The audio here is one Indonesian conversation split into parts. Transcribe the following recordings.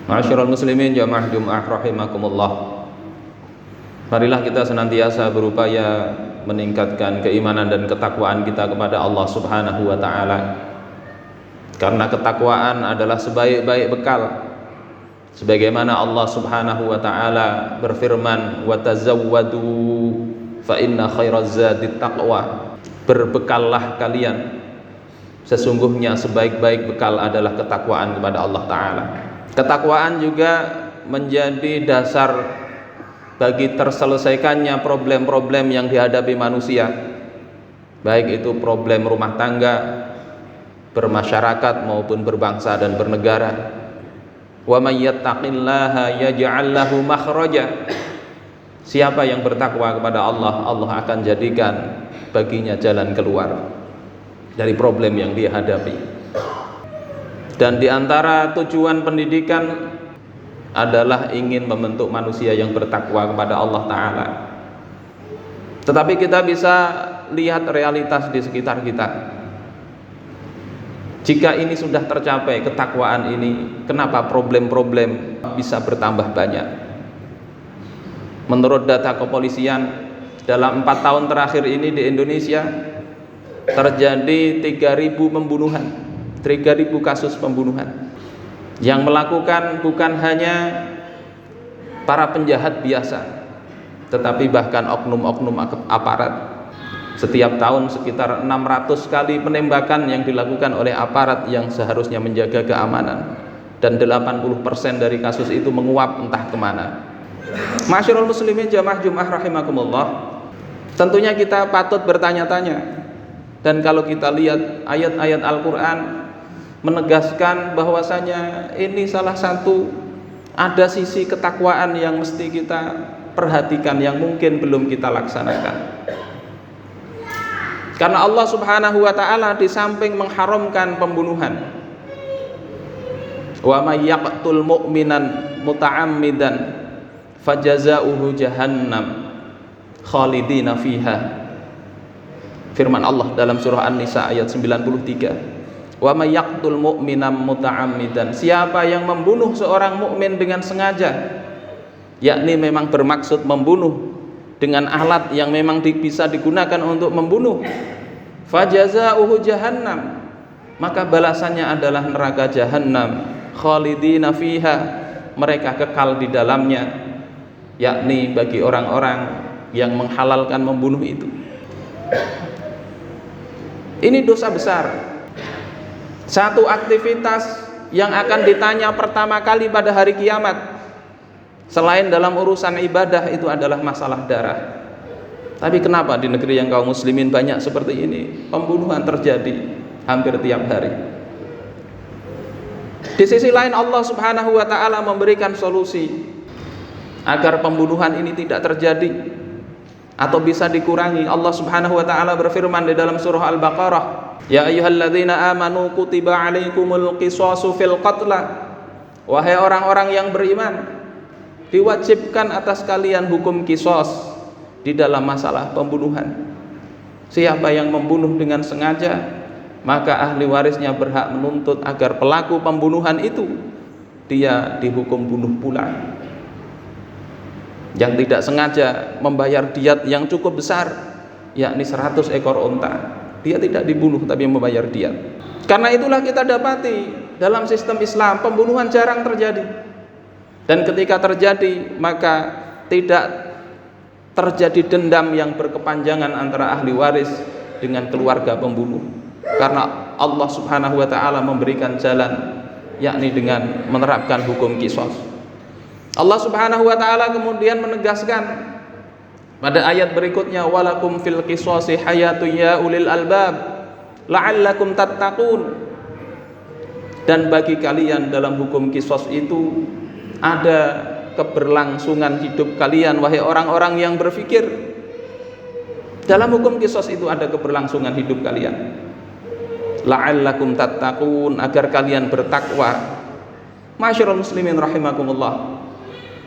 Ma'asyiral muslimin jamaah Jumat rahimakumullah. Marilah kita senantiasa berupaya meningkatkan keimanan dan ketakwaan kita kepada Allah Subhanahu wa taala. Karena ketakwaan adalah sebaik-baik bekal. Sebagaimana Allah Subhanahu wa taala berfirman, "Wa tazawwadu fa inna khairaz zadit taqwa." Berbekallah kalian. Sesungguhnya sebaik-baik bekal adalah ketakwaan kepada Allah taala. Ketakwaan juga menjadi dasar bagi terselesaikannya problem-problem yang dihadapi manusia, baik itu problem rumah tangga, bermasyarakat maupun berbangsa dan bernegara. Wa may yattaqillaha yaj'al lahu makhraja. Siapa yang bertakwa kepada Allah, Allah akan jadikan baginya jalan keluar dari problem yang dia hadapi. Dan di antara tujuan pendidikan adalah ingin membentuk manusia yang bertakwa kepada Allah Ta'ala. Tetapi kita bisa lihat realitas di sekitar kita. Jika ini sudah tercapai, ketakwaan ini, kenapa problem-problem bisa bertambah banyak? Menurut data kepolisian, dalam 4 tahun terakhir ini di Indonesia terjadi 3.000 pembunuhan, 3.000 kasus pembunuhan. Yang melakukan bukan hanya para penjahat biasa, tetapi bahkan oknum-oknum aparat. Setiap tahun sekitar 600 kali penembakan yang dilakukan oleh aparat yang seharusnya menjaga keamanan, dan 80% dari kasus itu menguap entah kemana. Ma'asyiral muslimin jamaah Jumat rahimakumullah, tentunya kita patut bertanya-tanya. Dan kalau kita lihat ayat-ayat Al-Quran menegaskan bahwasanya ini salah satu, ada sisi ketakwaan yang mesti kita perhatikan yang mungkin belum kita laksanakan. Karena Allah Subhanahu wa taala di samping mengharamkan pembunuhan, wa may yaqtul mu'minan muta'ammidan fajazauhu jahannam khalidina fiha. Firman Allah dalam surah An-Nisa ayat 93. Wa may yaqtul mu'mina muta'ammidan, siapa yang membunuh seorang mukmin dengan sengaja, yakni memang bermaksud membunuh dengan alat yang memang bisa digunakan untuk membunuh, fajazauhu jahannam, maka balasannya adalah neraka jahannam, khalidina fiha, mereka kekal di dalamnya, yakni bagi orang-orang yang menghalalkan membunuh itu. Ini dosa besar. Satu aktivitas yang akan ditanya pertama kali pada hari kiamat, selain dalam urusan ibadah, itu adalah masalah darah. Tapi kenapa di negeri yang kaum muslimin banyak seperti ini? Pembunuhan terjadi hampir tiap hari. Di sisi lain Allah Subhanahu wa taala memberikan solusi agar pembunuhan ini tidak terjadi atau bisa dikurangi. Allah Subhanahu wa taala berfirman di dalam surah Al-Baqarah, "Ya ayyuhalladzina amanu kutiba alaikumul qisasu fil qatla." Wahai orang-orang yang beriman, diwajibkan atas kalian hukum qisas di dalam masalah pembunuhan. Siapa yang membunuh dengan sengaja, maka ahli warisnya berhak menuntut agar pelaku pembunuhan itu dia dihukum bunuh pula. Yang tidak sengaja membayar diat yang cukup besar, yakni 100 ekor unta, dia tidak dibunuh tapi membayar diat. Karena itulah kita dapati dalam sistem Islam pembunuhan jarang terjadi. Dan ketika terjadi, maka tidak terjadi dendam yang berkepanjangan antara ahli waris dengan keluarga pembunuh. Karena Allah Subhanahu wa taala memberikan jalan, yakni dengan menerapkan hukum qisas. Allah Subhanahu wa taala kemudian menegaskan pada ayat berikutnya, walakum fil qisasi hayatun ya ulil albab la'allakum tattaqun. Dan bagi kalian dalam hukum qisas itu ada keberlangsungan hidup kalian, wahai orang-orang yang berfikir. Dalam hukum qisas itu ada keberlangsungan hidup kalian, la'allakum tattaqun, agar kalian bertakwa. Ma'asyiral muslimin rahimakumullah,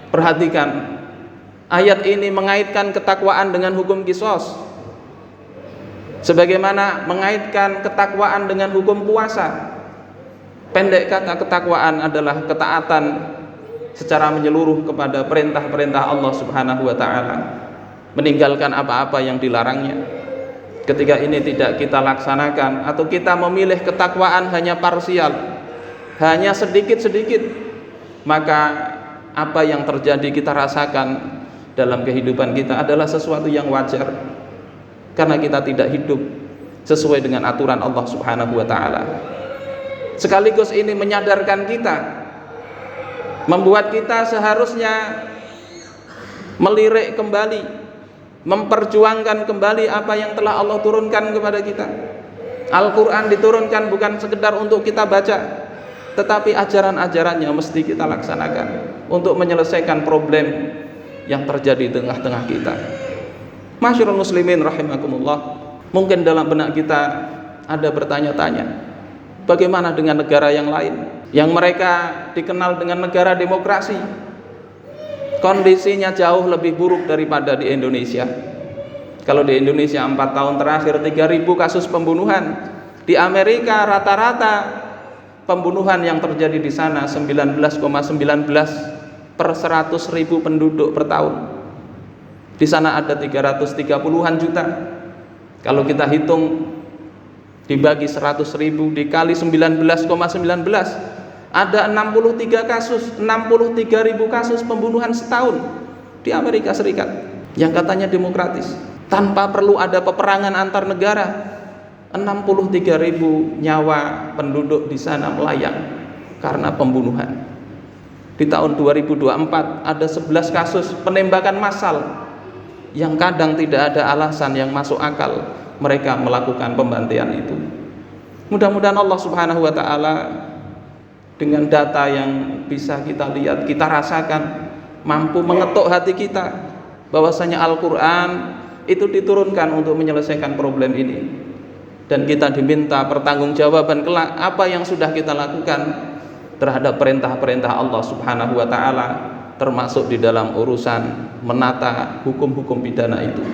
perhatikan, ayat ini mengaitkan ketakwaan dengan hukum qisas, sebagaimana mengaitkan ketakwaan dengan hukum puasa. Pendek kata, ketakwaan adalah ketaatan secara menyeluruh kepada perintah-perintah Allah Subhanahu wa taala, meninggalkan apa-apa yang dilarangnya. Ketika ini tidak kita laksanakan atau kita memilih ketakwaan hanya parsial, hanya sedikit-sedikit, maka apa yang terjadi kita rasakan dalam kehidupan kita adalah sesuatu yang wajar, karena kita tidak hidup sesuai dengan aturan Allah Subhanahu wa taala. Sekaligus ini menyadarkan kita, membuat kita seharusnya melirik kembali, memperjuangkan kembali apa yang telah Allah turunkan kepada kita. Al-Quran diturunkan bukan sekedar untuk kita baca, tetapi ajaran-ajarannya mesti kita laksanakan untuk menyelesaikan problem yang terjadi di tengah-tengah kita. Masyarul muslimin rahimakumullah, mungkin dalam benak kita ada bertanya-tanya, bagaimana dengan negara yang lain yang mereka dikenal dengan negara demokrasi, kondisinya jauh lebih buruk daripada di Indonesia. Kalau di Indonesia 4 tahun terakhir 3.000 kasus pembunuhan, di Amerika rata-rata pembunuhan yang terjadi di sana 19,19 per 100.000 penduduk per tahun. Di sana ada 330-an juta. Kalau kita hitung dibagi 100.000 dikali 19,19, ada 63 kasus, 63.000 kasus pembunuhan setahun di Amerika Serikat yang katanya demokratis. Tanpa perlu ada peperangan antar negara, 63.000 nyawa penduduk di sana melayang karena pembunuhan. Di tahun 2024 ada 11 kasus penembakan massal yang kadang tidak ada alasan yang masuk akal mereka melakukan pembantaian itu. Mudah-mudahan Allah Subhanahu wa taala dengan data yang bisa kita lihat, kita rasakan, mampu mengetuk hati kita bahwasanya Al-Quran itu diturunkan untuk menyelesaikan problem ini, dan kita diminta pertanggungjawaban kelak apa yang sudah kita lakukan terhadap perintah-perintah Allah Subhanahu wa taala, termasuk di dalam urusan menata hukum-hukum pidana itu.